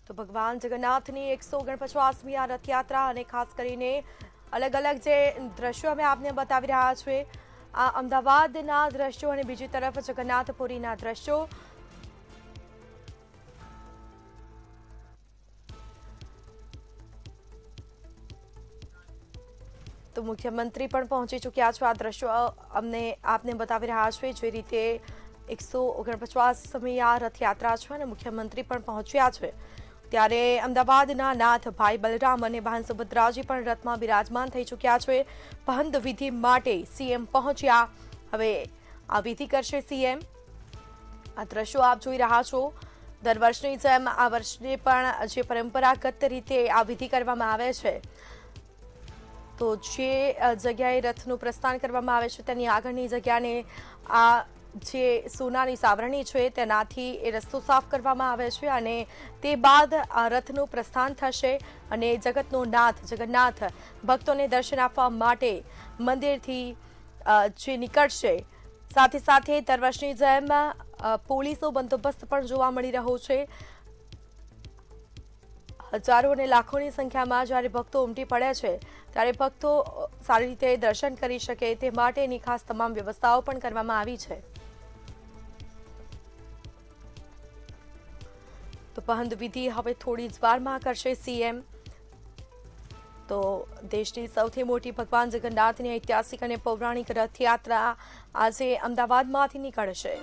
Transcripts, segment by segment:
તો ભગવાન જગન્નાથની 149મી આ રથયાત્રા અને ખાસ કરીને અલગ અલગ જે દ્રશ્યો અમે આપને બતાવી રહ્યા છીએ, આ અમદાવાદના દ્રશ્યો અને બીજી તરફ જગન્નાથપુરીના દ્રશ્યો। તો મુખ્યમંત્રી પણ પહોંચી ચૂક્યા છે। આ દ્રશ્યો અમને આપને બતાવી રહ્યા છે જે રીતે 149મી આ રથયાત્રા છે અને મુખ્યમંત્રી પણ પહોંચ્યા છે। ત્યારે અમદાવાદના નાથ ભાઈ બલરામ અને બહેન સુભદ્રાજી પણ રથમાં બિરાજમાન થઈ ચૂક્યા છે। પહંદ વિધિ માટે સીએમ પહોંચ્યા। હવે આ વિધિ કરશે સીએમ। આ દ્રશ્યો આપ જોઈ રહ્યા છો। દર વર્ષની જેમ આ વર્ષે પણ જે પરંપરાગત રીતે આ વિધિ કરવામાં આવે છે, તો જે જગ્યાએ રથનું પ્રસ્થાન કરવામાં આવે છે તેની આગળની જગ્યાને આ જે સોનાની સાવરણી છે તેનાથી એ રસ્તો સાફ કરવામાં આવે છે અને તે બાદ આ રથનું પ્રસ્થાન થશે અને જગતનો નાથ જગન્નાથ ભક્તોને દર્શન આપવા માટે મંદિરથી જે નીકળશે। સાથે સાથે દર વર્ષની જેમ પોલીસનો બંદોબસ્ત પણ જોવા મળી રહ્યો છે। હજારો અને લાખોની સંખ્યામાં જ્યારે ભક્તો ઉમટી પડે છે ત્યારે ભક્તો સારી રીતે દર્શન કરી શકે તે માટેની ખાસ તમામ વ્યવસ્થાઓ પણ કરવામાં આવી છે। તો પહંદ વિધિ હવે થોડી જ વારમાં કરશે સીએમ। તો દેશની સૌથી મોટી ભગવાન જગન્નાથની ઐતિહાસિક અને પૌરાણિક રથયાત્રા આજે અમદાવાદમાંથી નીકળશે।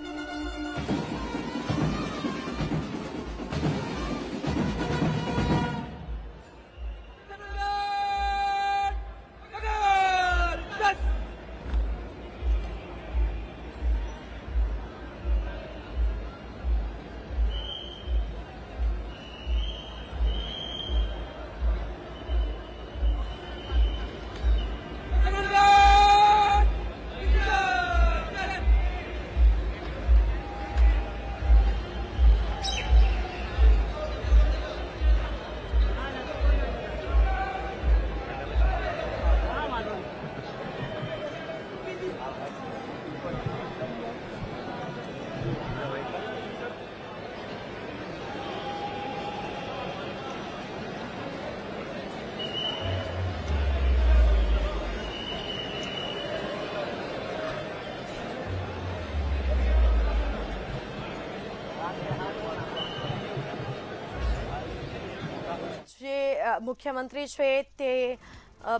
મુખ્યમંત્રી છે તે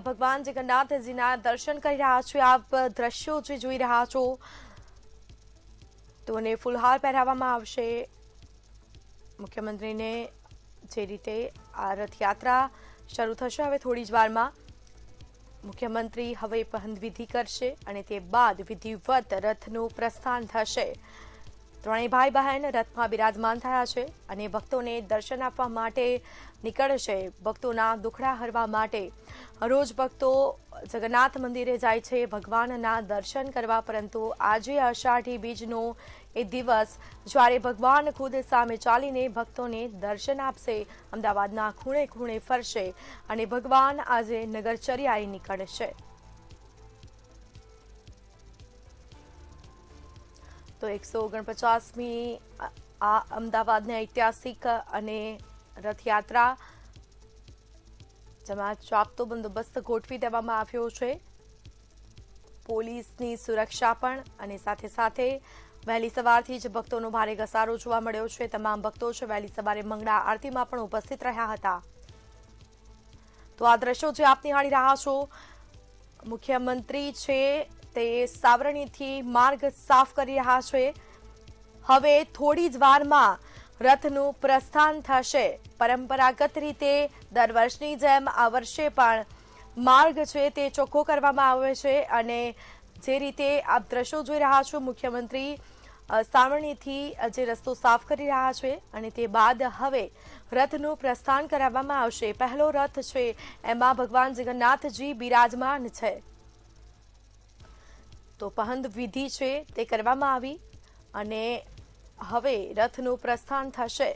ભગવાન જગન્નાથજીના દર્શન કરી રહ્યા છે। આપ દ્રશ્યો જે જોઈ રહ્યા છો, તો ફૂલહાર પહેરાવવામાં આવશે। મુખ્યમંત્રીને જે રીતે આ રથયાત્રા શરૂ થશે હવે થોડી જ વારમાં મુખ્યમંત્રી હવે પહંદ વિધિ કરશે અને તે બાદ વિધિવત રથનું પ્રસ્થાન થશે। ત્રણેય ભાઈ બહેન રથમાં બિરાજમાન થયા છે અને ભક્તોને દર્શન આપવા માટે નીકળશે। ભક્તોના દુખડા હરવા માટે રોજ ભક્તો જગન્નાથ મંદિરે જાય છે ભગવાનના દર્શન કરવા, પરંતુ આજે અષાઢી બીજનો એ દિવસ જ્યારે ભગવાન ખુદ સામે ચાલીને ભક્તોને દર્શન આપશે। અમદાવાદના ખૂણે ખૂણે ફરશે અને ભગવાન આજે નગરચર્યાએ નીકળશે। તો 149મી આ અમદાવાદની ઐતિહાસિક અને રથયાત્રા, જેમાં ચાપતો બંદોબસ્ત ગોઠવી દેવામાં આવ્યો છે। પોલીસની સુરક્ષા પણ અને સાથે સાથે વહેલી સવારથી જ ભક્તોનો ભારે ઘસારો જોવા મળ્યો છે। તમામ ભક્તો છે વહેલી સવારે મંગળા આરતીમાં પણ ઉપસ્થિત રહ્યા હતા। તો આ દ્રશ્યો જે આપ નિહાળી રહ્યા છો, મુખ્યમંત્રી છે તે સાવરણીથી માર્ગ સાફ કરી રહ્યા છે। હવે થોડી જ વારમાં રથનું પ્રસ્થાન થશે। પરંપરાગત રીતે દર વર્ષની જેમ આ વર્ષે પણ માર્ગ છે તે ચોખ્ખો કરવામાં આવ્યો છે અને જે રીતે આપ દ્રશ્યો જોઈ રહ્યા છો, મુખ્યમંત્રી સાવરણીથી જે રસ્તો સાફ કરી રહ્યા છે અને તે બાદ હવે રથનું પ્રસ્થાન કરાવવામાં આવશે। પહેલો રથ છે એમાં ભગવાન જગન્નાથજી બિરાજમાન છે। તો પહંદ વિધિ છે તે કરવામાં આવી અને હવે રથનું પ્રસ્થાન થશે।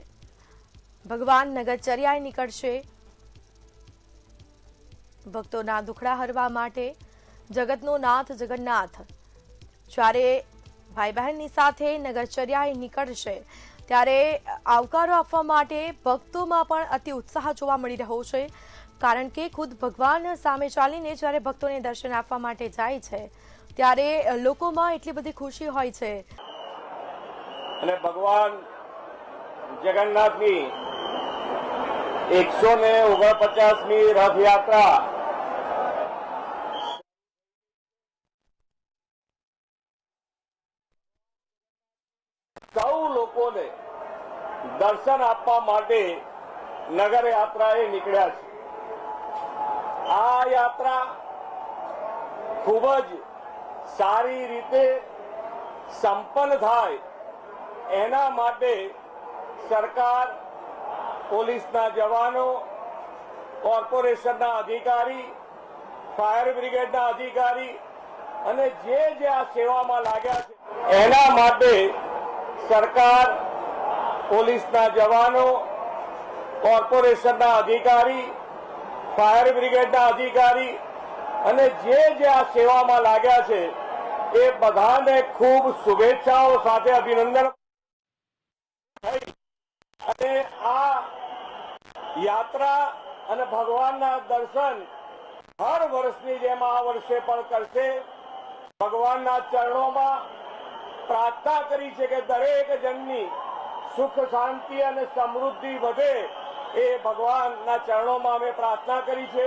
ભગવાન નગરચર્યાએ નીકળશે ભક્તોના દુખડા હરવા માટે। જગતનો નાથ જગન્નાથ જ્યારે ભાઈ બહેનની સાથે નગરચર્યાએ નીકળશે ત્યારે આવકારો આપવા માટે ભક્તોમાં પણ અતિ ઉત્સાહ જોવા મળી રહ્યો છે, કારણ કે ખુદ ભગવાન સામે ચાલીને જ્યારે ભક્તોને દર્શન આપવા માટે જાય છે ત્યારે લોકોમાં એટલી બધી ખુશી હોય છે। અને ભગવાન જગન્નાથની 149મી રથયાત્રા સૌ લોકોને દર્શન આપવા માટે નગર યાત્રાએ નીકળ્યા છે। આ યાત્રા ખૂબ જ સારી રીતે સંપન્ન થાય એના માટે સરકાર, પોલીસના જવાનો, કોર્પોરેશનના અધિકારી, ફાયર બ્રિગેડના અધિકારી અને જે આ સેવામાં લાગ્યા છે એના માટે સરકાર, પોલીસના જવાનો, કોર્પોરેશનના અધિકારી, ફાયર બ્રિગેડના અધિકારી અને જે આ સેવામાં લાગ્યા છે એ બધાને ખૂબ શુભેચ્છાઓ સાથે અભિનંદન। અને આ યાત્રા અને ભગવાનના દર્શન હર વર્ષની જેમ આ વર્ષે પણ કરશે। ભગવાનના ચરણોમાં પ્રાર્થના કરી છે કે દરેક જણની સુખ, શાંતિ અને સમૃદ્ધિ વધે એ ભગવાનના ચરણોમાં અમે પ્રાર્થના કરી છે।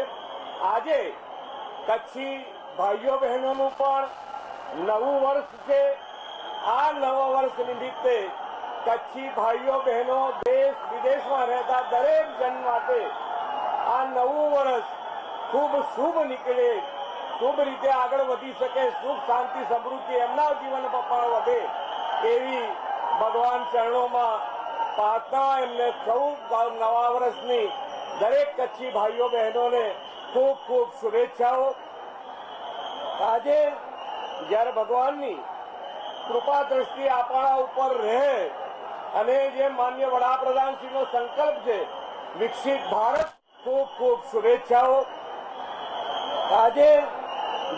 આજે કચ્છી ભાઈઓ બહેનોનું પણ નવું વર્ષ છે। આ નવા વર્ષ નિમિત્તે કચ્છી ભાઈઓ બહેનો દેશ વિદેશમાં રહેતા દરેક જન માટે આ નવું વર્ષ ખૂબ શુભ નીકળે, શુભ રીતે આગળ વધી શકે, સુખ, શાંતિ, સમૃદ્ધિ એમના જીવનમાં પણ વધે એવી ભગવાન ચરણોમાં પ્રાર્થના। એમને ખૂબ નવા વર્ષની દરેક કચ્છી ભાઈઓ બહેનોને ખૂબ ખૂબ શુભેચ્છાઓ। આજે જ્યારે ભગવાનની કૃપા દ્રષ્ટિ આપણા ઉપર રહે અને જે માન્ય વડાપ્રધાનશ્રીનો સંકલ્પ છે વિકસિત ભારત, ખૂબ ખૂબ શુભેચ્છાઓ। આજે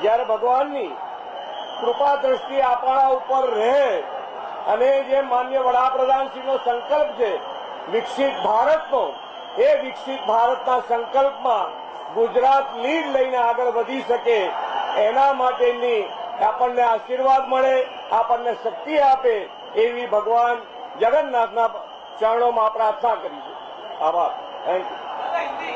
જ્યારે ભગવાનની કૃપા દ્રષ્ટિ આપણા ઉપર રહે અને જે માન્ય વડાપ્રધાનશ્રીનો સંકલ્પ છે વિકસિત ભારતનો, એ વિકસિત ભારતના સંકલ્પમાં ગુજરાત લીડ લઈને આગળ વધી શકે એના માટેની આપણને આશીર્વાદ મળે, આપણને શક્તિ આપે એવી ભગવાન જગન્નાથના ચરણોમાં પ્રાર્થના કરી છે। આભાર, થેન્ક યુ।